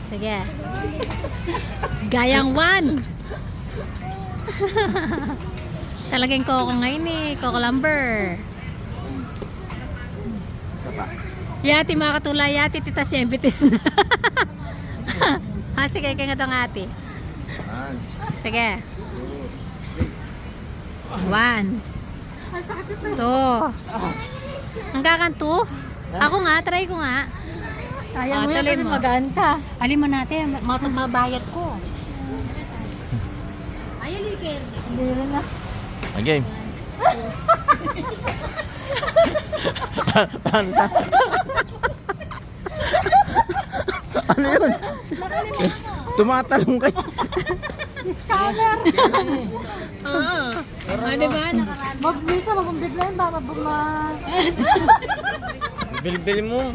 Sige. Gayang 1. Talagang Coco ngayon eh. Coco lumber. Isa pa. Yati mga katulay. Yati tita siyempitis na. Sige, kaya nga ito nga ate. Sige. 1. 2. Hanggang kan 2? Ako nga, try ko nga. Kaya mo yan tuloy kasi mo. maganta. Alin mo natin, mabayad ko. Ayun, Liker. Hindi rin na. Ang game. Paano sa? Ano yun? Tumatalong kayo. Discover! Oo. O, diba? Nakaraan. Mag-visa, mag-umbig lang. Baka Bilbil mo.